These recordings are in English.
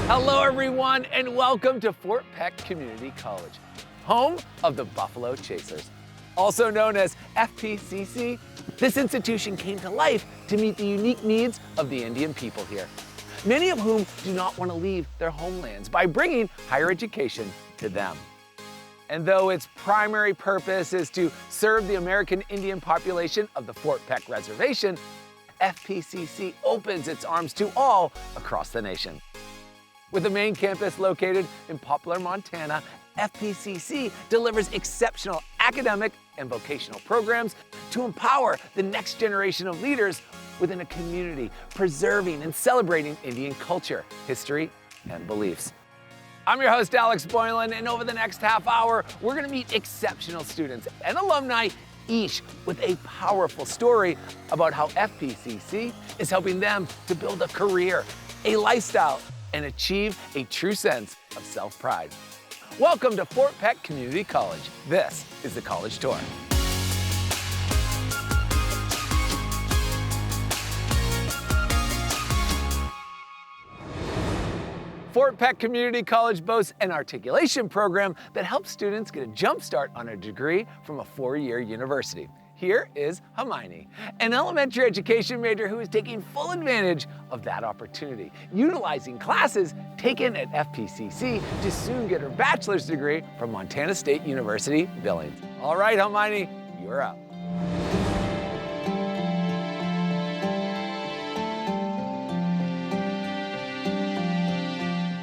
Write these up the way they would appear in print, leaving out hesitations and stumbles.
Hello, everyone, and welcome to Fort Peck Community College, home of the Buffalo Chasers. Also known as FPCC, this institution came to life to meet the unique needs of the Indian people here, many of whom do not want to leave their homelands by bringing higher education to them. And though its primary purpose is to serve the American Indian population of the Fort Peck Reservation, FPCC opens its arms to all across the nation. With the main campus located in Poplar, Montana, FPCC delivers exceptional academic and vocational programs to empower the next generation of leaders within a community, preserving and celebrating Indian culture, history, and beliefs. I'm your host, Alex Boylan, and over the next half hour, we're gonna meet exceptional students and alumni, each with a powerful story about how FPCC is helping them to build a career, a lifestyle, and achieve a true sense of self-pride. Welcome to Fort Peck Community College. This is the College Tour. Fort Peck Community College boasts an articulation program that helps students get a jump start on a degree from a four-year university. Here is Hermione, an elementary education major who is taking full advantage of that opportunity, utilizing classes taken at FPCC to soon get her bachelor's degree from Montana State University, Billings. All right, Hermione, you're up.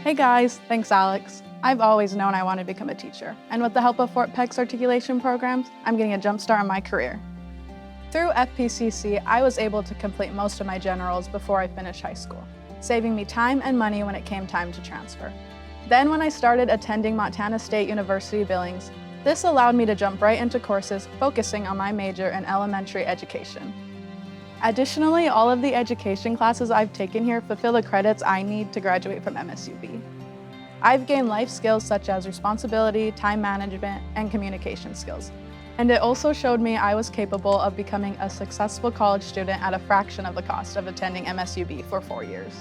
Hey guys, thanks Alex. I've always known I want to become a teacher, and with the help of Fort Peck's articulation programs, I'm getting a jump start on my career. Through FPCC, I was able to complete most of my generals before I finished high school, saving me time and money when it came time to transfer. Then when I started attending Montana State University Billings, this allowed me to jump right into courses focusing on my major in elementary education. Additionally, all of the education classes I've taken here fulfill the credits I need to graduate from MSUB. I've gained life skills such as responsibility, time management, and communication skills. And it also showed me I was capable of becoming a successful college student at a fraction of the cost of attending MSUB for 4 years.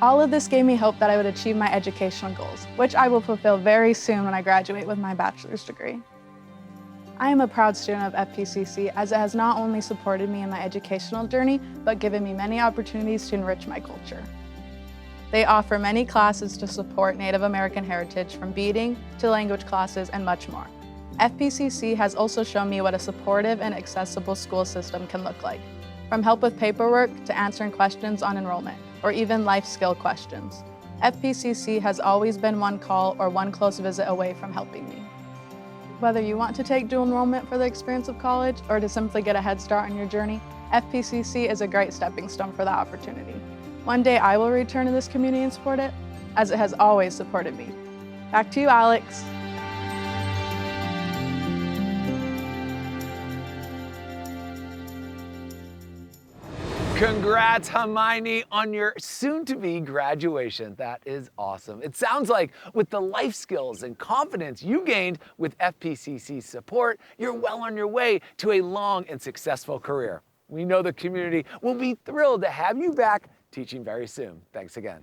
All of this gave me hope that I would achieve my educational goals, which I will fulfill very soon when I graduate with my bachelor's degree. I am a proud student of FPCC as it has not only supported me in my educational journey, but given me many opportunities to enrich my culture. They offer many classes to support Native American heritage, from beading to language classes and much more. FPCC has also shown me what a supportive and accessible school system can look like, from help with paperwork to answering questions on enrollment, or even life skill questions. FPCC has always been one call or one close visit away from helping me. Whether you want to take dual enrollment for the experience of college or to simply get a head start on your journey, FPCC is a great stepping stone for that opportunity. One day I will return to this community and support it, as it has always supported me. Back to you, Alex. Congrats, Hermione, on your soon-to-be graduation. That is awesome. It sounds like with the life skills and confidence you gained with FPCC's support, you're well on your way to a long and successful career. We know the community will be thrilled to have you back teaching very soon. Thanks again.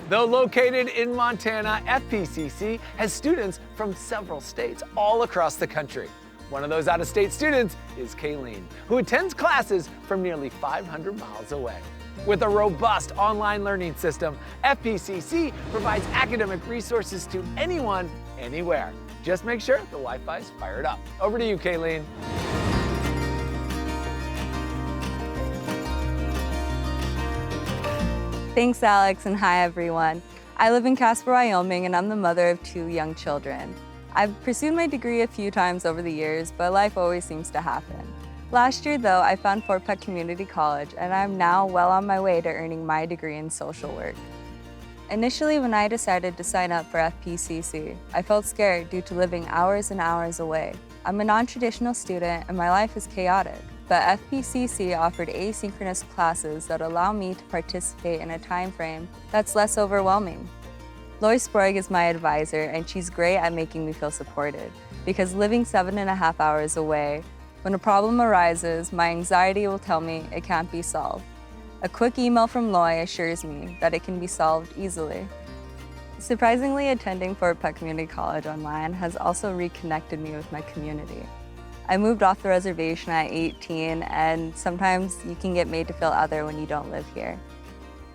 Though located in Montana, FPCC has students from several states all across the country. One of those out-of-state students is Kayleen, who attends classes from nearly 500 miles away. With a robust online learning system, FPCC provides academic resources to anyone, anywhere. Just make sure the Wi-Fi's fired up. Over to you, Kayleen. Thanks, Alex, and hi, everyone. I live in Casper, Wyoming, and I'm the mother of 2 young children. I've pursued my degree a few times over the years, but life always seems to happen. Last year, though, I found Fort Peck Community College, and I'm now well on my way to earning my degree in social work. Initially, when I decided to sign up for FPCC, I felt scared due to living hours and hours away. I'm a non-traditional student, and my life is chaotic, but FPCC offered asynchronous classes that allow me to participate in a time frame that's less overwhelming. Lori Sprague is my advisor, and she's great at making me feel supported, because living 7.5 hours away, when a problem arises, my anxiety will tell me it can't be solved. A quick email from Loy assures me that it can be solved easily. Surprisingly, attending Fort Peck Community College online has also reconnected me with my community. I moved off the reservation at 18, and sometimes you can get made to feel other when you don't live here.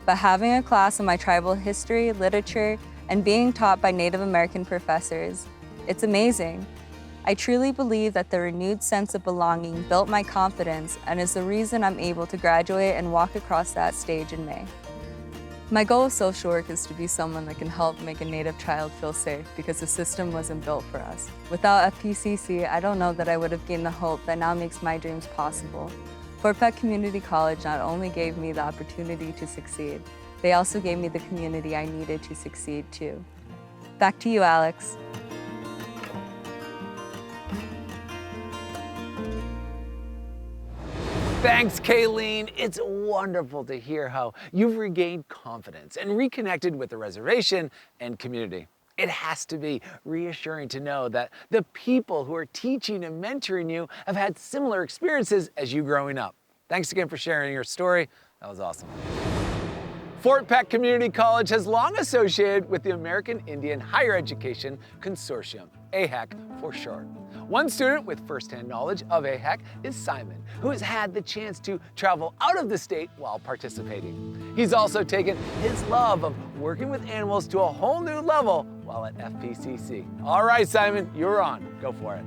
But having a class in my tribal history, literature, and being taught by Native American professors, it's amazing. I truly believe that the renewed sense of belonging built my confidence and is the reason I'm able to graduate and walk across that stage in May. My goal with social work is to be someone that can help make a Native child feel safe because the system wasn't built for us. Without FPCC, I don't know that I would have gained the hope that now makes my dreams possible. Fort Peck Community College not only gave me the opportunity to succeed, they also gave me the community I needed to succeed too. Back to you, Alex. Thanks, Kayleen. It's wonderful to hear how you've regained confidence and reconnected with the reservation and community. It has to be reassuring to know that the people who are teaching and mentoring you have had similar experiences as you growing up. Thanks again for sharing your story. That was awesome. Fort Peck Community College has long associated with the American Indian Higher Education Consortium, AHEC for short. One student with firsthand knowledge of AHEC is Simon, who has had the chance to travel out of the state while participating. He's also taken his love of working with animals to a whole new level while at FPCC. All right, Simon, you're on. Go for it.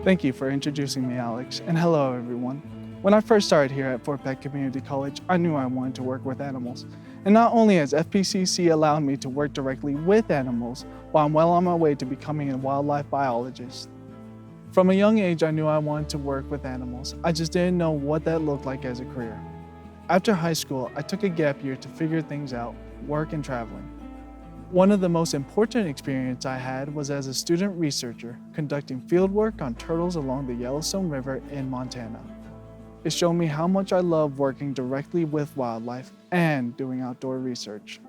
Thank you for introducing me, Alex, and hello, everyone. When I first started here at Fort Peck Community College, I knew I wanted to work with animals. And not only has FPCC allowed me to work directly with animals, but I'm well on my way to becoming a wildlife biologist. From a young age, I knew I wanted to work with animals. I just didn't know what that looked like as a career. After high school, I took a gap year to figure things out, work and traveling. One of the most important experiences I had was as a student researcher conducting fieldwork on turtles along the Yellowstone River in Montana. It showed me how much I love working directly with wildlife and doing outdoor research.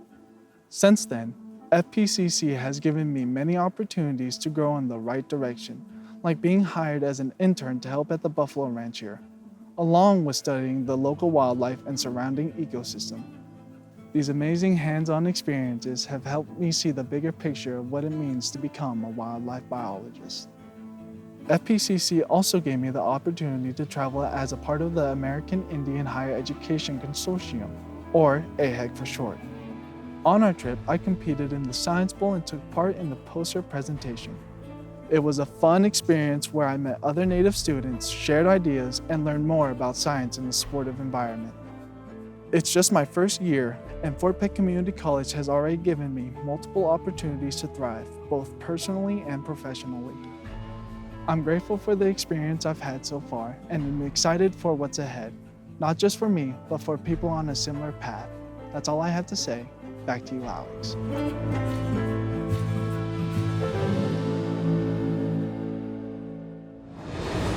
Since then, FPCC has given me many opportunities to grow in the right direction, like being hired as an intern to help at the buffalo ranch here, along with studying the local wildlife and surrounding ecosystem. These amazing hands-on experiences have helped me see the bigger picture of what it means to become a wildlife biologist. FPCC also gave me the opportunity to travel as a part of the American Indian Higher Education Consortium, or AHEC for short. On our trip, I competed in the Science Bowl and took part in the poster presentation. It was a fun experience where I met other Native students, shared ideas, and learned more about science in a supportive environment. It's just my first year, and Fort Peck Community College has already given me multiple opportunities to thrive, both personally and professionally. I'm grateful for the experience I've had so far, and I'm excited for what's ahead, not just for me, but for people on a similar path. That's all I have to say. Back to you, Alex.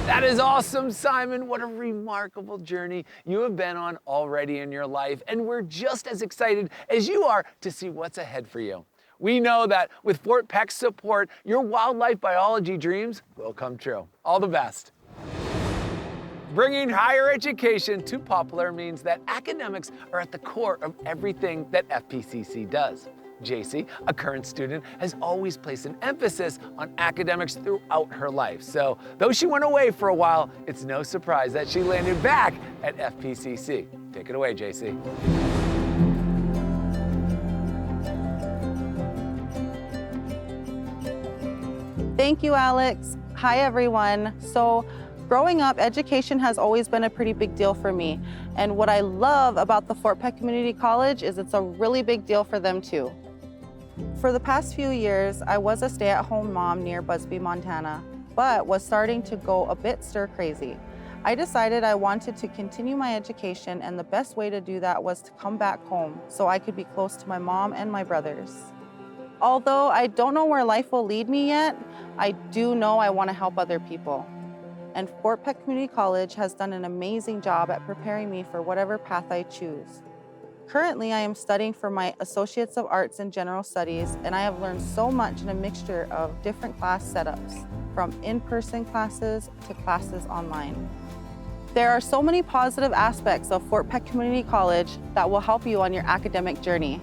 That is awesome, Simon. What a remarkable journey you have been on already in your life, and we're just as excited as you are to see what's ahead for you. We know that with Fort Peck's support, your wildlife biology dreams will come true. All the best. Bringing higher education to Poplar means that academics are at the core of everything that FPCC does. JC, a current student, has always placed an emphasis on academics throughout her life. So, though she went away for a while, it's no surprise that she landed back at FPCC. Take it away, JC. Thank you, Alex. Hi, everyone. So, growing up, education has always been a pretty big deal for me. And what I love about the Fort Peck Community College is it's a really big deal for them too. For the past few years, I was a stay-at-home mom near Busby, Montana, but was starting to go a bit stir-crazy. I decided I wanted to continue my education, and the best way to do that was to come back home so I could be close to my mom and my brothers. Although I don't know where life will lead me yet, I do know I want to help other people. And Fort Peck Community College has done an amazing job at preparing me for whatever path I choose. Currently, I am studying for my Associates of Arts in General Studies, and I have learned so much in a mixture of different class setups, from in-person classes to classes online. There are so many positive aspects of Fort Peck Community College that will help you on your academic journey.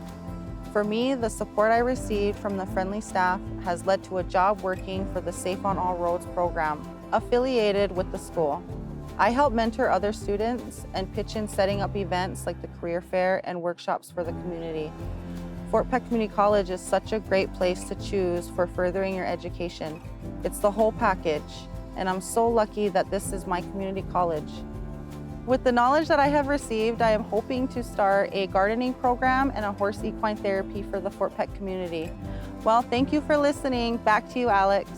For me, the support I received from the friendly staff has led to a job working for the Safe on All Roads program, affiliated with the school. I help mentor other students and pitch in setting up events like the career fair and workshops for the community. Fort Peck Community College is such a great place to choose for furthering your education. It's the whole package, and I'm so lucky that this is my community college. With the knowledge that I have received, I am hoping to start a gardening program and a horse equine therapy for the Fort Peck community. Well, thank you for listening. Back to you, Alex.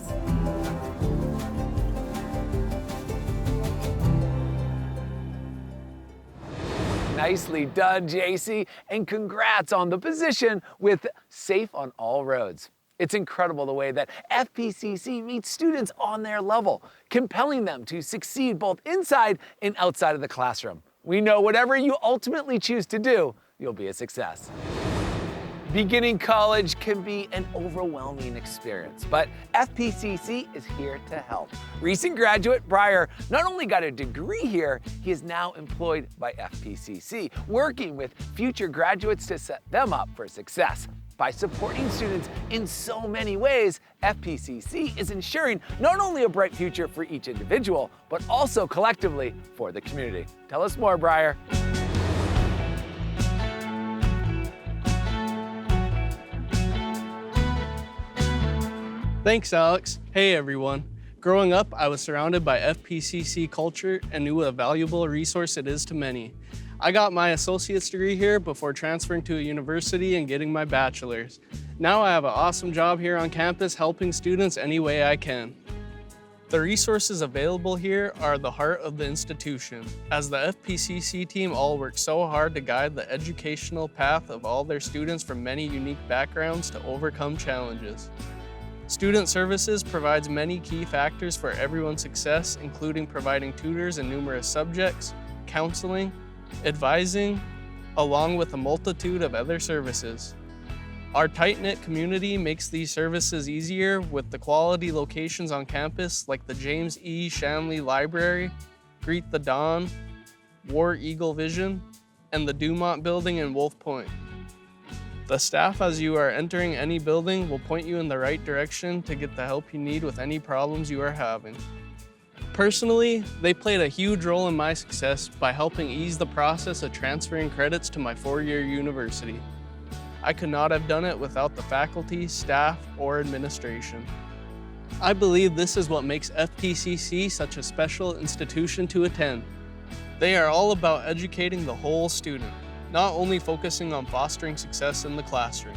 Nicely done, JC, and congrats on the position with Safe on All Roads. It's incredible the way that FPCC meets students on their level, compelling them to succeed both inside and outside of the classroom. We know whatever you ultimately choose to do, you'll be a success. Beginning college can be an overwhelming experience, but FPCC is here to help. Recent graduate Briar not only got a degree here, he is now employed by FPCC, working with future graduates to set them up for success. By supporting students in so many ways, FPCC is ensuring not only a bright future for each individual, but also collectively for the community. Tell us more, Briar. Thanks, Alex. Hey, everyone. Growing up, I was surrounded by FPCC culture and knew what a valuable resource it is to many. I got my associate's degree here before transferring to a university and getting my bachelor's. Now I have an awesome job here on campus helping students any way I can. The resources available here are the heart of the institution, as the FPCC team all works so hard to guide the educational path of all their students from many unique backgrounds to overcome challenges. Student Services provides many key factors for everyone's success, including providing tutors in numerous subjects, counseling, advising, along with a multitude of other services. Our tight-knit community makes these services easier with the quality locations on campus like the James E. Shanley Library, Greet the Dawn, War Eagle Vision, and the Dumont Building in Wolf Point. The staff, as you are entering any building, will point you in the right direction to get the help you need with any problems you are having. Personally, they played a huge role in my success by helping ease the process of transferring credits to my four-year university. I could not have done it without the faculty, staff, or administration. I believe this is what makes FPCC such a special institution to attend. They are all about educating the whole student, not only focusing on fostering success in the classroom.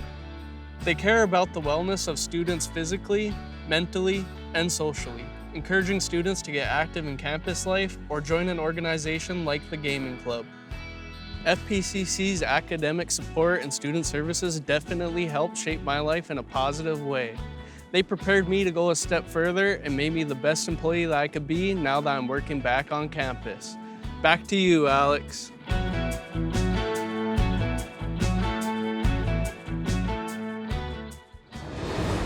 They care about the wellness of students physically, mentally, and socially, encouraging students to get active in campus life or join an organization like the Gaming Club. FPCC's academic support and student services definitely helped shape my life in a positive way. They prepared me to go a step further and made me the best employee that I could be now that I'm working back on campus. Back to you, Alex.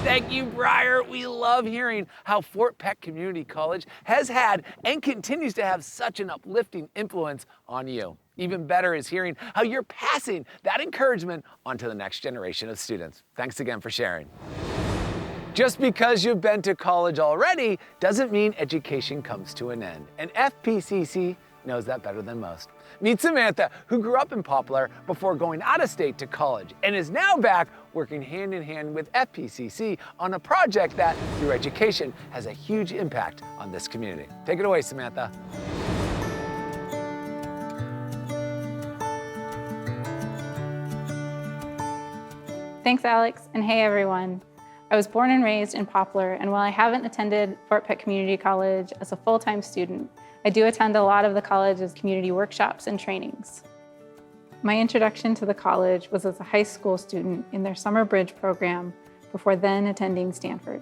Thank you, Briar. We love hearing how Fort Peck Community College has had and continues to have such an uplifting influence on you. Even better is hearing how you're passing that encouragement onto the next generation of students. Thanks again for sharing. Just because you've been to college already doesn't mean education comes to an end, and FPCC knows that better than most. Meet Samantha, who grew up in Poplar before going out of state to college and is now back working hand in hand with FPCC on a project that, through education, has a huge impact on this community. Take it away, Samantha. Thanks, Alex, and hey, everyone. I was born and raised in Poplar, and while I haven't attended Fort Peck Community College as a full-time student, I do attend a lot of the college's community workshops and trainings. My introduction to the college was as a high school student in their summer bridge program before then attending Stanford.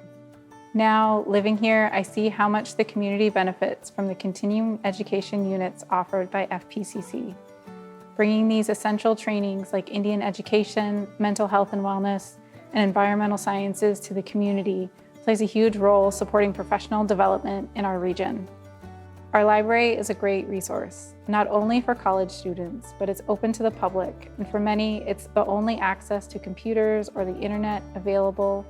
Now, living here, I see how much the community benefits from the continuing education units offered by FPCC. Bringing these essential trainings like Indian education, mental health and wellness, and environmental sciences to the community plays a huge role supporting professional development in our region. Our library is a great resource, not only for college students, but it's open to the public, and for many, it's the only access to computers or the internet available,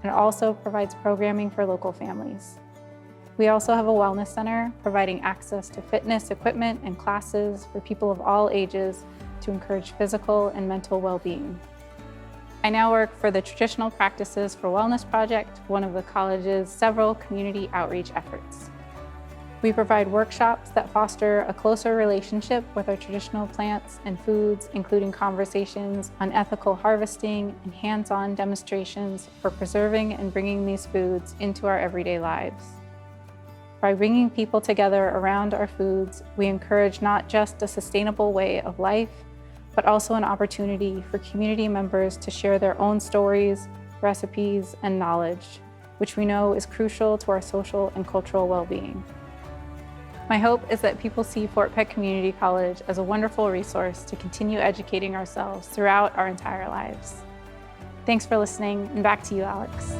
and it also provides programming for local families. We also have a wellness center providing access to fitness equipment and classes for people of all ages to encourage physical and mental well-being. I now work for the Traditional Practices for Wellness Project, one of the college's several community outreach efforts. We provide workshops that foster a closer relationship with our traditional plants and foods, including conversations on ethical harvesting and hands-on demonstrations for preserving and bringing these foods into our everyday lives. By bringing people together around our foods, we encourage not just a sustainable way of life, but also an opportunity for community members to share their own stories, recipes, and knowledge, which we know is crucial to our social and cultural well-being. My hope is that people see Fort Peck Community College as a wonderful resource to continue educating ourselves throughout our entire lives. Thanks for listening, and back to you, Alex.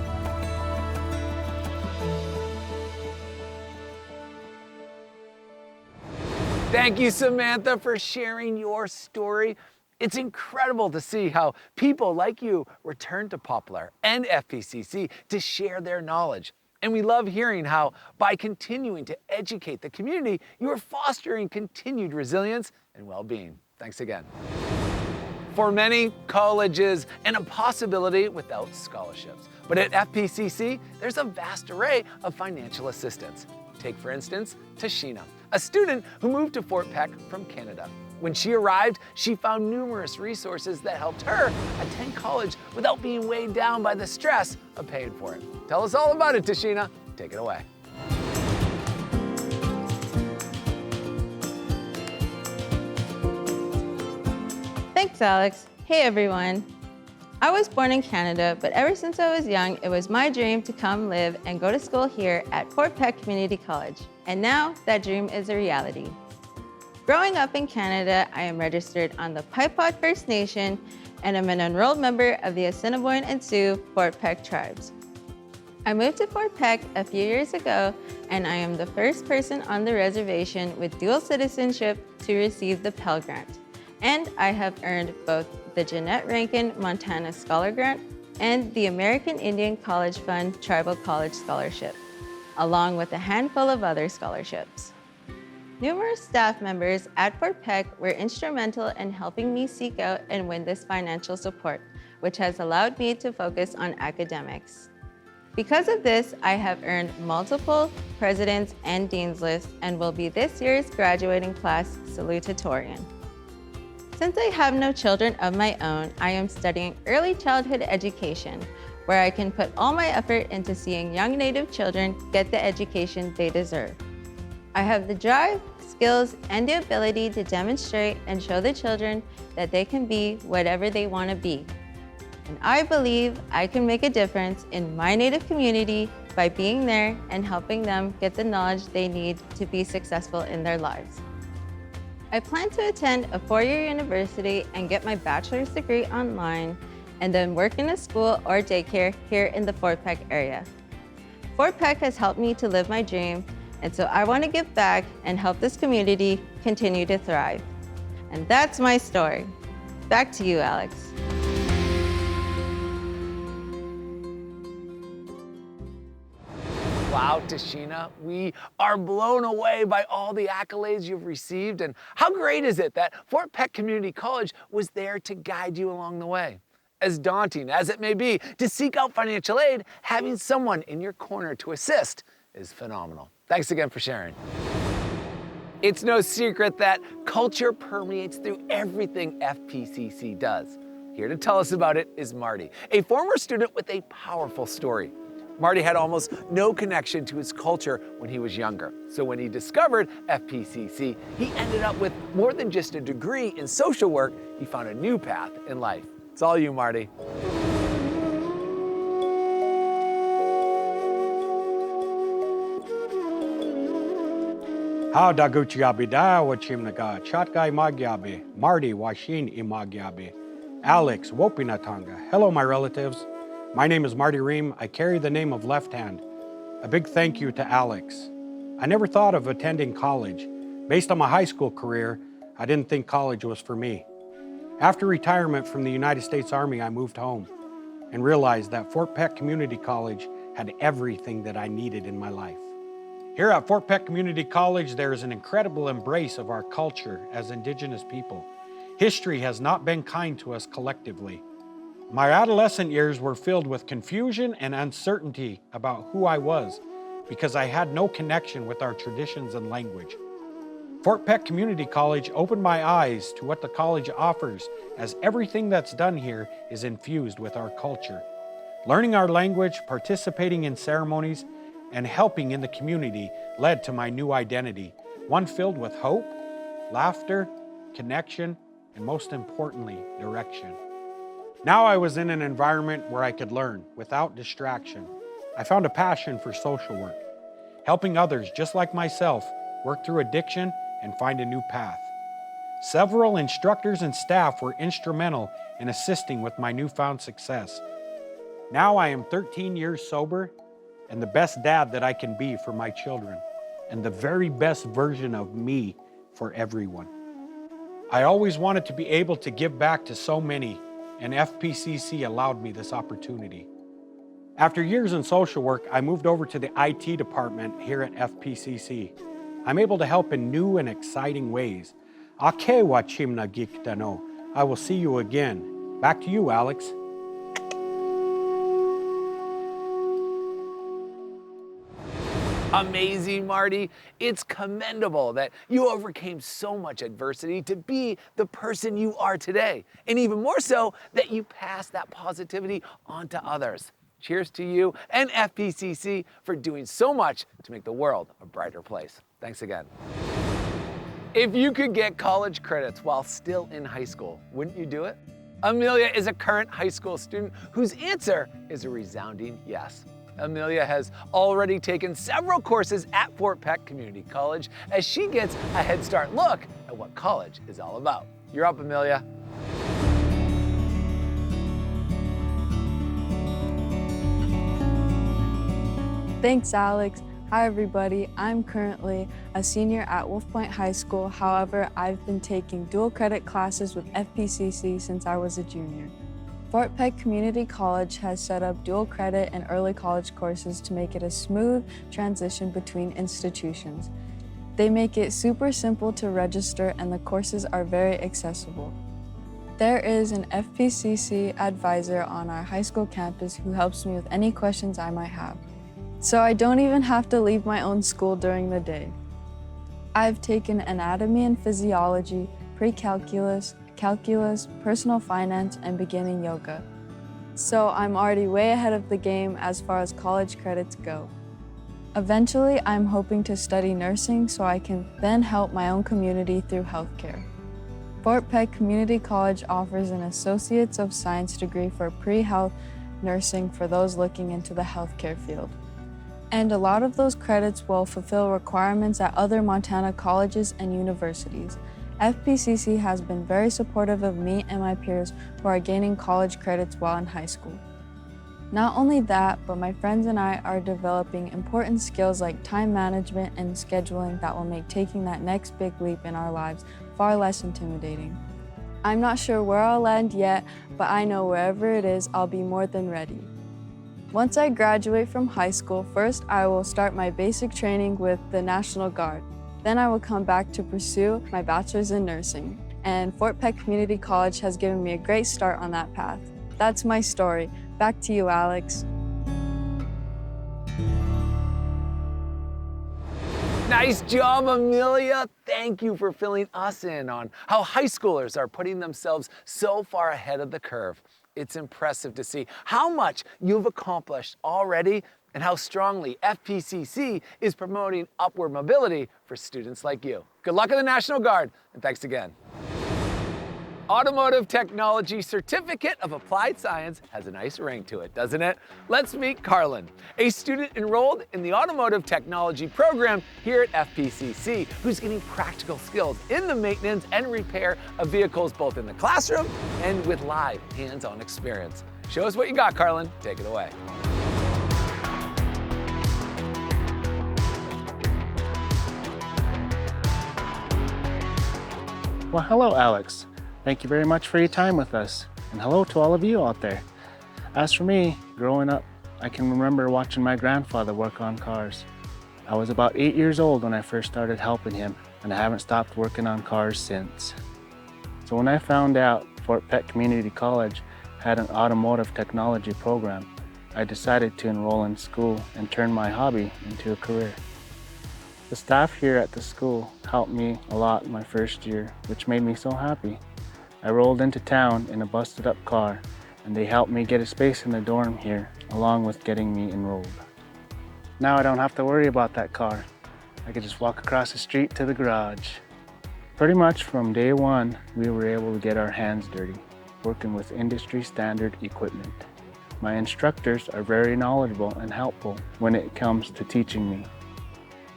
Thank you, Samantha, for sharing your story. It's incredible to see how people like you return to Poplar and FPCC to share their knowledge. And we love hearing how, by continuing to educate the community, you are fostering continued resilience and well-being. Thanks again. For many, college is an impossibility without scholarships. But at FPCC, there's a vast array of financial assistance. Take, for instance, Tashina, a student who moved to Fort Peck from Canada. When she arrived, she found numerous resources that helped her attend college without being weighed down by the stress of paying for it. Tell us all about it, Tashina. Take it away. Thanks, Alex. Hey, everyone. I was born in Canada, but ever since I was young, it was my dream to come live and go to school here at Fort Peck Community College. And now that dream is a reality. Growing up in Canada, I am registered on the Pipot First Nation and I'm an enrolled member of the Assiniboine and Sioux Fort Peck tribes. I moved to Fort Peck a few years ago, and I am the first person on the reservation with dual citizenship to receive the Pell Grant. And I have earned both the Jeanette Rankin Montana Scholar Grant and the American Indian College Fund Tribal College Scholarship, along with a handful of other scholarships. Numerous staff members at Fort Peck were instrumental in helping me seek out and win this financial support, which has allowed me to focus on academics. Because of this, I have earned multiple President's and Dean's lists and will be this year's graduating class salutatorian. Since I have no children of my own, I am studying early childhood education, where I can put all my effort into seeing young Native children get the education they deserve. I have the drive, skills, and the ability to demonstrate and show the children that they can be whatever they want to be. And I believe I can make a difference in my Native community by being there and helping them get the knowledge they need to be successful in their lives. I plan to attend a four-year university and get my bachelor's degree online, and then work in a school or daycare here in the Fort Peck area. Fort Peck has helped me to live my dream, and so I want to give back and help this community continue to thrive. And that's my story. Back to you, Alex. Wow, Tashina, we are blown away by all the accolades you've received, and how great is it that Fort Peck Community College was there to guide you along the way? As daunting as it may be to seek out financial aid, having someone in your corner to assist is phenomenal. Thanks again for sharing. It's no secret that culture permeates through everything FPCC does. Here to tell us about it is Marty, a former student with a powerful story. Marty had almost no connection to his culture when he was younger. So when he discovered FPCC, he ended up with more than just a degree in social work. He found a new path in life. It's all you, Marty. How daguchiabi da wachimnaga, chatgai magyabi, Marty washin imagyabi, Alex wopinatanga. Hello, my relatives. My name is Marty Ream. I carry the name of Left Hand. A big thank you to Alex. I never thought of attending college. Based on my high school career, I didn't think college was for me. After retirement from the United States Army, I moved home and realized that Fort Peck Community College had everything that I needed in my life. Here at Fort Peck Community College, there is an incredible embrace of our culture as Indigenous people. History has not been kind to us collectively. My adolescent years were filled with confusion and uncertainty about who I was because I had no connection with our traditions and language. Fort Peck Community College opened my eyes to what the college offers, as everything that's done here is infused with our culture. Learning our language, participating in ceremonies, and helping in the community led to my new identity, one filled with hope, laughter, connection, and most importantly, direction. Now I was in an environment where I could learn without distraction. I found a passion for social work, helping others just like myself work through addiction and find a new path. Several instructors and staff were instrumental in assisting with my newfound success. Now I am 13 years sober and the best dad that I can be for my children, and the very best version of me for everyone. I always wanted to be able to give back to so many, and FPCC allowed me this opportunity. After years in social work, I moved over to the IT department here at FPCC. I'm able to help in new and exciting ways. Ake wa chimna giktano. I will see you again. Back to you, Alex. Amazing, Marty. It's commendable that you overcame so much adversity to be the person you are today. And even more so, that you passed that positivity on to others. Cheers to you and FPCC for doing so much to make the world a brighter place. Thanks again. If you could get college credits while still in high school, wouldn't you do it? Amelia is a current high school student whose answer is a resounding yes. Amelia has already taken several courses at Fort Peck Community College as she gets a head start look at what college is all about. You're up, Amelia. Thanks, Alex. Hi, everybody. I'm currently a senior at Wolf Point High School. However, I've been taking dual credit classes with FPCC since I was a junior. Fort Peck Community College has set up dual credit and early college courses to make it a smooth transition between institutions. They make it super simple to register and the courses are very accessible. There is an FPCC advisor on our high school campus who helps me with any questions I might have. So I don't even have to leave my own school during the day. I've taken anatomy and physiology, pre-calculus, calculus, personal finance, and beginning yoga. So I'm already way ahead of the game as far as college credits go. Eventually, I'm hoping to study nursing so I can then help my own community through healthcare. Fort Peck Community College offers an Associates of Science degree for pre-health nursing for those looking into the healthcare field. And a lot of those credits will fulfill requirements at other Montana colleges and universities. FPCC has been very supportive of me and my peers who are gaining college credits while in high school. Not only that, but my friends and I are developing important skills like time management and scheduling that will make taking that next big leap in our lives far less intimidating. I'm not sure where I'll land yet, but I know wherever it is, I'll be more than ready. Once I graduate from high school, first I will start my basic training with the National Guard. Then I will come back to pursue my bachelor's in nursing. And Fort Peck Community College has given me a great start on that path. That's my story. Back to you, Alex. Nice job, Amelia. Thank you for filling us in on how high schoolers are putting themselves so far ahead of the curve. It's impressive to see how much you've accomplished already and how strongly FPCC is promoting upward mobility for students like you. Good luck in the National Guard, and thanks again. Automotive Technology Certificate of Applied Science has a nice ring to it, doesn't it? Let's meet Carlin, a student enrolled in the Automotive Technology program here at FPCC, who's getting practical skills in the maintenance and repair of vehicles both in the classroom and with live hands-on experience. Show us what you got, Carlin. Take it away. Well, hello, Alex. Thank you very much for your time with us. And hello to all of you out there. As for me, growing up, I can remember watching my grandfather work on cars. I was about 8 years old when I first started helping him, and I haven't stopped working on cars since. So when I found out Fort Peck Community College had an automotive technology program, I decided to enroll in school and turn my hobby into a career. The staff here at the school helped me a lot my first year, which made me so happy. I rolled into town in a busted up car, and they helped me get a space in the dorm here, along with getting me enrolled. Now I don't have to worry about that car. I could just walk across the street to the garage. Pretty much from day one, we were able to get our hands dirty, working with industry standard equipment. My instructors are very knowledgeable and helpful when it comes to teaching me.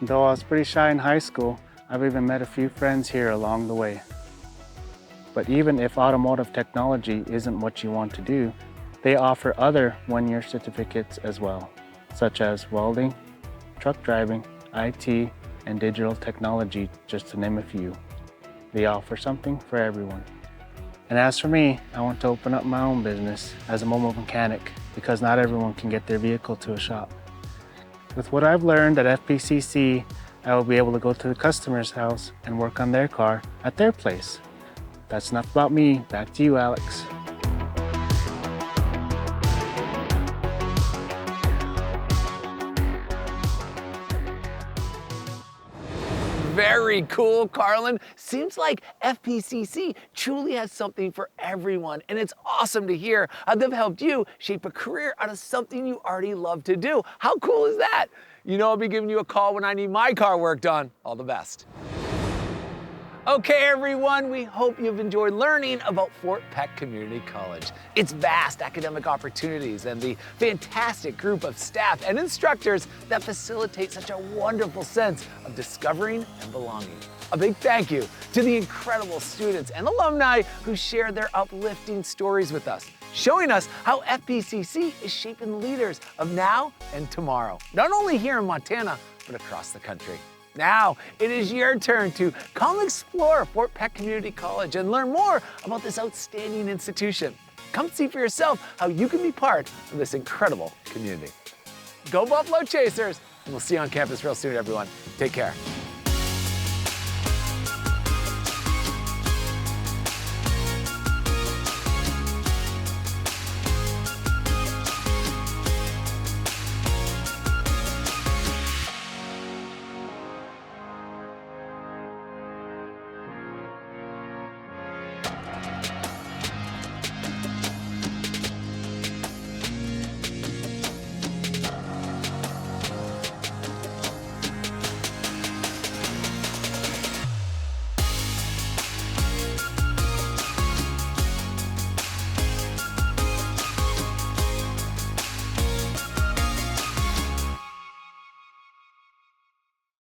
Though I was pretty shy in high school, I've even met a few friends here along the way. But even if automotive technology isn't what you want to do, they offer other one-year certificates as well, such as welding, truck driving, IT, and digital technology, just to name a few. They offer something for everyone. And as for me, I want to open up my own business as a mobile mechanic because not everyone can get their vehicle to a shop. With what I've learned at FPCC, I will be able to go to the customer's house and work on their car at their place. That's enough about me. Back to you, Alex. Very cool, Carlin. Seems like FPCC truly has something for everyone, and it's awesome to hear how they've helped you shape a career out of something you already love to do. How cool is that? You know I'll be giving you a call when I need my car worked on. All the best. Okay, everyone, we hope you've enjoyed learning about Fort Peck Community College, its vast academic opportunities, and the fantastic group of staff and instructors that facilitate such a wonderful sense of discovering and belonging. A big thank you to the incredible students and alumni who share their uplifting stories with us, showing us how FPCC is shaping leaders of now and tomorrow, not only here in Montana, but across the country. Now, it is your turn to come explore Fort Peck Community College and learn more about this outstanding institution. Come see for yourself how you can be part of this incredible community. Go Buffalo Chasers, and we'll see you on campus real soon, everyone. Take care.